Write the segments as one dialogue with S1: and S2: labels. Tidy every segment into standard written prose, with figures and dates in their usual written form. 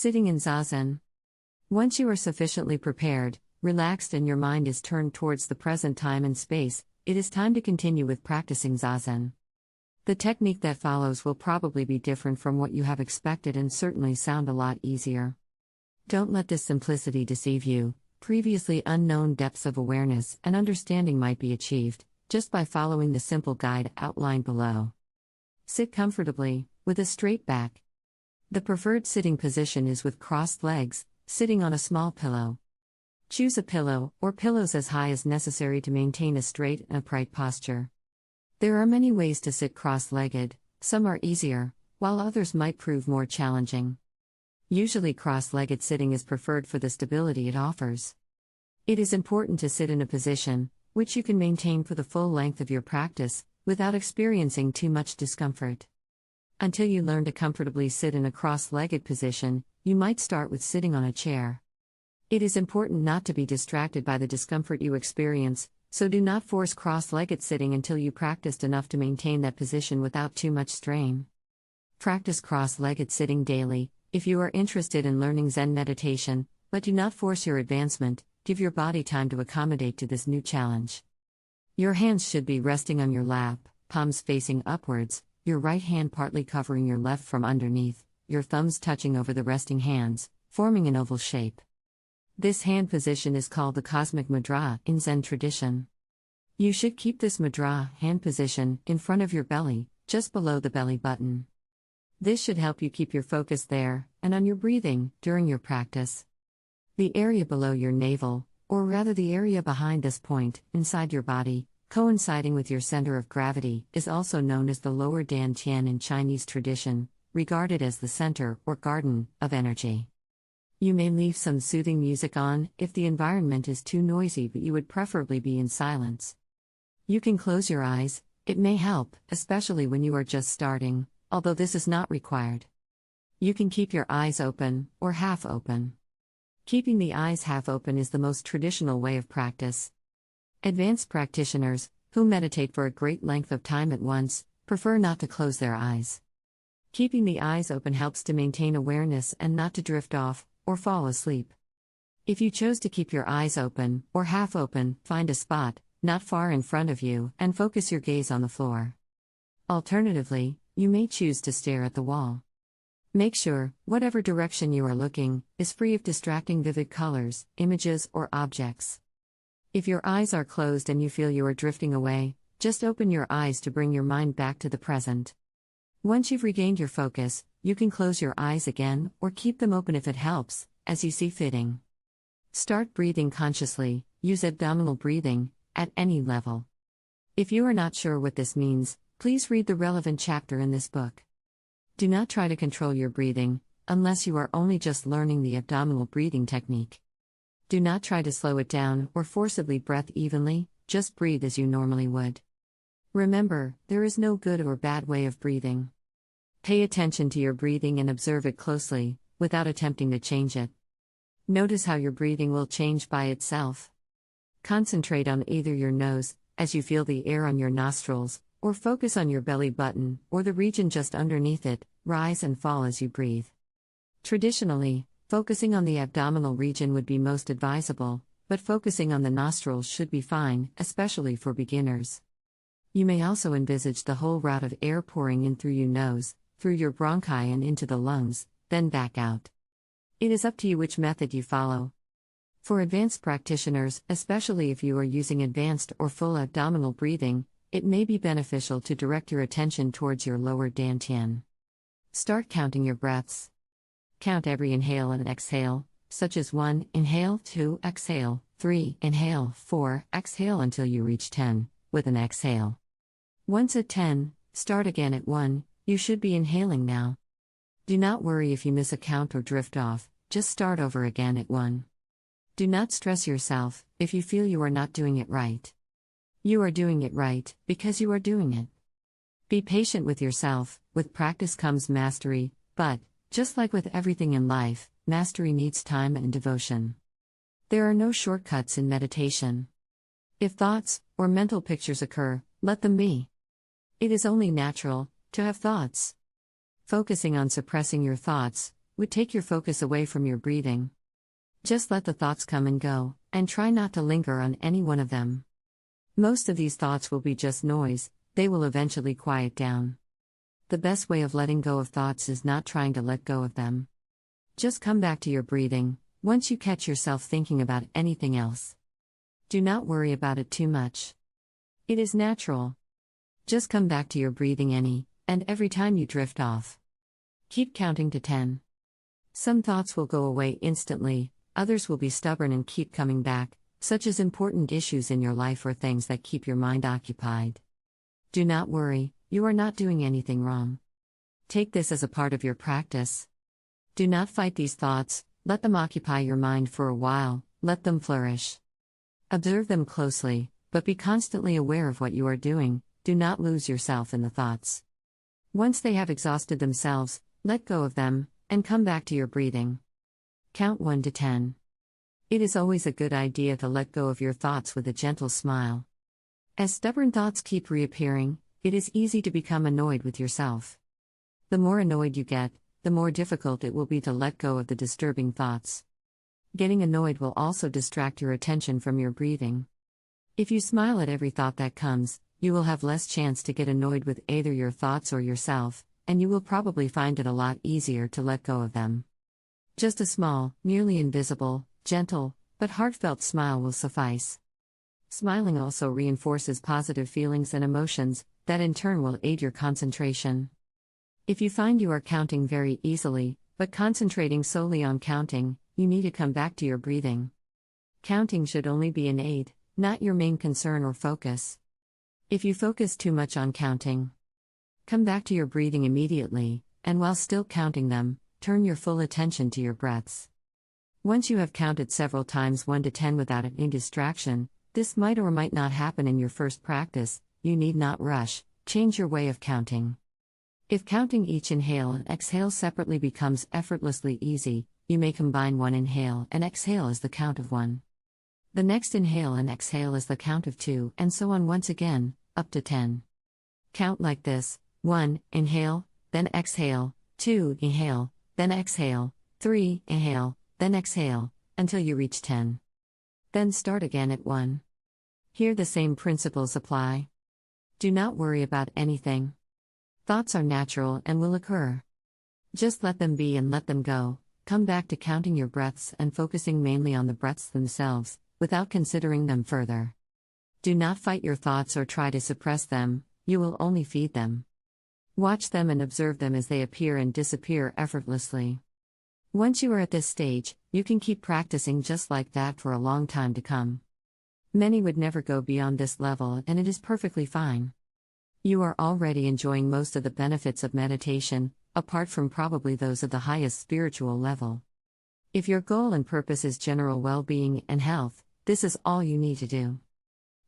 S1: Sitting in Zazen. Once you are sufficiently prepared, relaxed, and your mind is turned towards the present time and space, it is time to continue with practicing Zazen. The technique that follows will probably be different from what you have expected and certainly sound a lot easier. Don't let this simplicity deceive you. Previously unknown depths of awareness and understanding might be achieved just by following the simple guide outlined below. Sit comfortably, with a straight back. The preferred sitting position is with crossed legs, sitting on a small pillow. Choose a pillow, or pillows as high as necessary to maintain a straight and upright posture. There are many ways to sit cross-legged, some are easier, while others might prove more challenging. Usually cross-legged sitting is preferred for the stability it offers. It is important to sit in a position which you can maintain for the full length of your practice, without experiencing too much discomfort. Until you learn to comfortably sit in a cross-legged position, you might start with sitting on a chair. It is important not to be distracted by the discomfort you experience, so do not force cross-legged sitting until you practiced enough to maintain that position without too much strain. Practice cross-legged sitting daily, if you are interested in learning Zen meditation, but do not force your advancement. Give your body time to accommodate to this new challenge. Your hands should be resting on your lap, palms facing upwards, your right hand partly covering your left from underneath, your thumbs touching over the resting hands, forming an oval shape. This hand position is called the cosmic mudra in Zen tradition. You should keep this mudra hand position in front of your belly, just below the belly button. This should help you keep your focus there and on your breathing during your practice. The area below your navel, or rather the area behind this point, inside your body, coinciding with your center of gravity, is also known as the lower dantian in Chinese tradition, regarded as the center or garden of energy. You may leave some soothing music on if the environment is too noisy, but you would preferably be in silence. You can close your eyes, it may help, especially when you are just starting, although this is not required. You can keep your eyes open, or half open. Keeping the eyes half open is the most traditional way of practice. Advanced practitioners, who meditate for a great length of time at once, prefer not to close their eyes. Keeping the eyes open helps to maintain awareness and not to drift off, or fall asleep. If you chose to keep your eyes open, or half open, find a spot, not far in front of you, and focus your gaze on the floor. Alternatively, you may choose to stare at the wall. Make sure, whatever direction you are looking, is free of distracting vivid colors, images, or objects. If your eyes are closed and you feel you are drifting away, just open your eyes to bring your mind back to the present. Once you've regained your focus, you can close your eyes again, or keep them open if it helps, as you see fitting. Start breathing consciously, use abdominal breathing, at any level. If you are not sure what this means, please read the relevant chapter in this book. Do not try to control your breathing, unless you are only just learning the abdominal breathing technique. Do not try to slow it down or forcibly breathe evenly, just breathe as you normally would. Remember, there is no good or bad way of breathing. Pay attention to your breathing and observe it closely, without attempting to change it. Notice how your breathing will change by itself. Concentrate on either your nose, as you feel the air on your nostrils, or focus on your belly button, or the region just underneath it, rise and fall as you breathe. Traditionally, focusing on the abdominal region would be most advisable, but focusing on the nostrils should be fine, especially for beginners. You may also envisage the whole route of air pouring in through your nose, through your bronchi and into the lungs, then back out. It is up to you which method you follow. For advanced practitioners, especially if you are using advanced or full abdominal breathing, it may be beneficial to direct your attention towards your lower dantian. Start counting your breaths. Count every inhale and exhale, such as 1, inhale, 2, exhale, 3, inhale, 4, exhale until you reach 10, with an exhale. Once at 10, start again at 1, you should be inhaling now. Do not worry if you miss a count or drift off, just start over again at 1. Do not stress yourself if you feel you are not doing it right. You are doing it right, because you are doing it. Be patient with yourself, with practice comes mastery, but, just like with everything in life, mastery needs time and devotion. There are no shortcuts in meditation. If thoughts, or mental pictures occur, let them be. It is only natural to have thoughts. Focusing on suppressing your thoughts, would take your focus away from your breathing. Just let the thoughts come and go, and try not to linger on any one of them. Most of these thoughts will be just noise, they will eventually quiet down. The best way of letting go of thoughts is not trying to let go of them. Just come back to your breathing, once you catch yourself thinking about anything else. Do not worry about it too much. It is natural. Just come back to your breathing and every time you drift off. Keep counting to 10. Some thoughts will go away instantly, others will be stubborn and keep coming back, such as important issues in your life or things that keep your mind occupied. Do not worry, you are not doing anything wrong. Take this as a part of your practice. Do not fight these thoughts, let them occupy your mind for a while, let them flourish. Observe them closely, but be constantly aware of what you are doing, do not lose yourself in the thoughts. Once they have exhausted themselves, let go of them, and come back to your breathing. Count 1 to 10. It is always a good idea to let go of your thoughts with a gentle smile. As stubborn thoughts keep reappearing, it is easy to become annoyed with yourself. The more annoyed you get, the more difficult it will be to let go of the disturbing thoughts. Getting annoyed will also distract your attention from your breathing. If you smile at every thought that comes, you will have less chance to get annoyed with either your thoughts or yourself, and you will probably find it a lot easier to let go of them. Just a small, nearly invisible, gentle, but heartfelt smile will suffice. Smiling also reinforces positive feelings and emotions, that in turn will aid your concentration. If you find you are counting very easily, but concentrating solely on counting, you need to come back to your breathing. Counting should only be an aid, not your main concern or focus. If you focus too much on counting, come back to your breathing immediately, and while still counting them, turn your full attention to your breaths. Once you have counted several times 1 to 10 without any distraction, this might or might not happen in your first practice, you need not rush, change your way of counting. If counting each inhale and exhale separately becomes effortlessly easy, you may combine one inhale and exhale as the count of 1. The next inhale and exhale is the count of 2, and so on once again, up to 10. Count like this: 1, inhale, then exhale, 2, inhale, then exhale, 3, inhale, then exhale, until you reach 10. Then start again at 1. Here the same principles apply. Do not worry about anything. Thoughts are natural and will occur. Just let them be and let them go. Come back to counting your breaths and focusing mainly on the breaths themselves, without considering them further. Do not fight your thoughts or try to suppress them, you will only feed them. Watch them and observe them as they appear and disappear effortlessly. Once you are at this stage, you can keep practicing just like that for a long time to come. Many would never go beyond this level, and it is perfectly fine. You are already enjoying most of the benefits of meditation, apart from probably those of the highest spiritual level. If your goal and purpose is general well-being and health, this is all you need to do.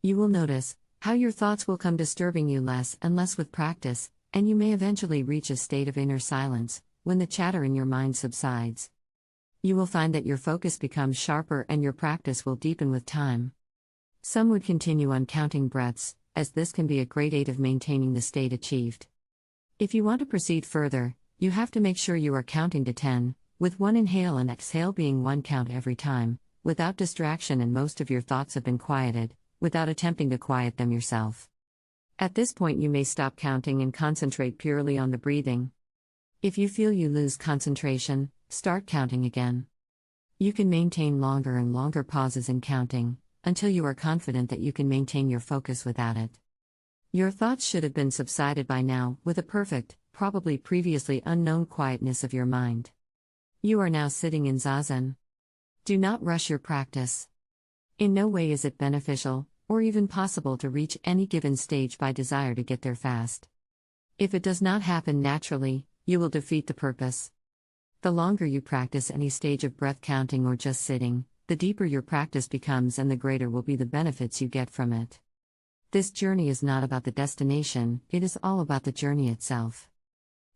S1: You will notice how your thoughts will come disturbing you less and less with practice, and you may eventually reach a state of inner silence, when the chatter in your mind subsides. You will find that your focus becomes sharper and your practice will deepen with time. Some would continue on counting breaths, as this can be a great aid of maintaining the state achieved. If you want to proceed further, you have to make sure you are counting to 10, with one inhale and exhale being one count every time, without distraction, and most of your thoughts have been quieted, without attempting to quiet them yourself. At this point you may stop counting and concentrate purely on the breathing. If you feel you lose concentration, start counting again. You can maintain longer and longer pauses in counting, until you are confident that you can maintain your focus without it. Your thoughts should have been subsided by now, with a perfect, probably previously unknown quietness of your mind. You are now sitting in Zazen. Do not rush your practice. In no way is it beneficial, or even possible to reach any given stage by desire to get there fast. If it does not happen naturally, you will defeat the purpose. The longer you practice any stage of breath counting or just sitting, the deeper your practice becomes and the greater will be the benefits you get from it. This journey is not about the destination, it is all about the journey itself.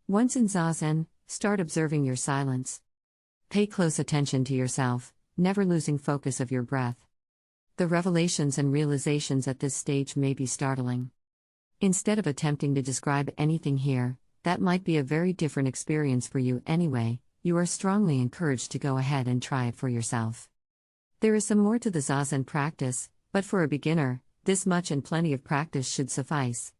S1: Once in Zazen, start observing your silence. Pay close attention to yourself, never losing focus of your breath. The revelations and realizations at this stage may be startling. Instead of attempting to describe anything here, that might be a very different experience for you anyway, you are strongly encouraged to go ahead and try it for yourself. There is some more to the Zazen practice, but for a beginner, this much and plenty of practice should suffice.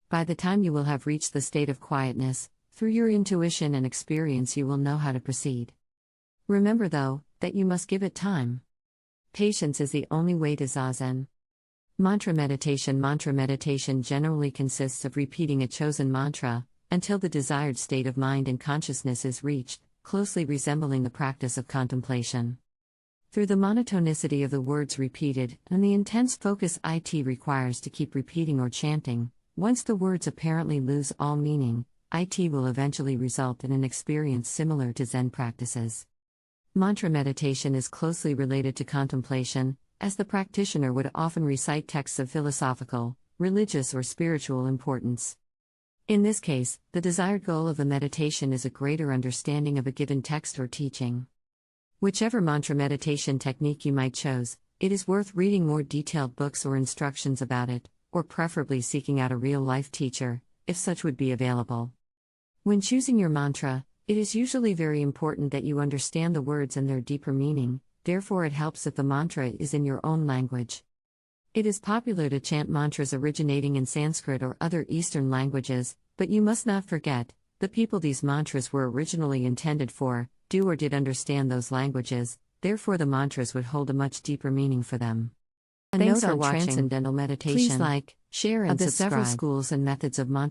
S1: By the time you will have reached the state of quietness, through your intuition and experience you will know how to proceed. Remember though, that you must give it time. Patience is the only way to Zazen. Mantra meditation generally consists of repeating a chosen mantra, until the desired state of mind and consciousness is reached, closely resembling the practice of contemplation. Through the monotonicity of the words repeated, and the intense focus it requires to keep repeating or chanting, once the words apparently lose all meaning, it will eventually result in an experience similar to Zen practices. Mantra meditation is closely related to contemplation, as the practitioner would often recite texts of philosophical, religious or spiritual importance. In this case, the desired goal of the meditation is a greater understanding of a given text or teaching. Whichever mantra meditation technique you might choose, it is worth reading more detailed books or instructions about it, or preferably seeking out a real-life teacher, if such would be available. When choosing your mantra, it is usually very important that you understand the words and their deeper meaning, therefore it helps if the mantra is in your own language. It is popular to chant mantras originating in Sanskrit or other Eastern languages, but you must not forget, the people these mantras were originally intended for, do or did understand those languages, therefore the mantras would hold a much deeper meaning for them. Thanks for watching Transcendental Meditation. Please like, share and subscribe. Of the several schools and methods of mantra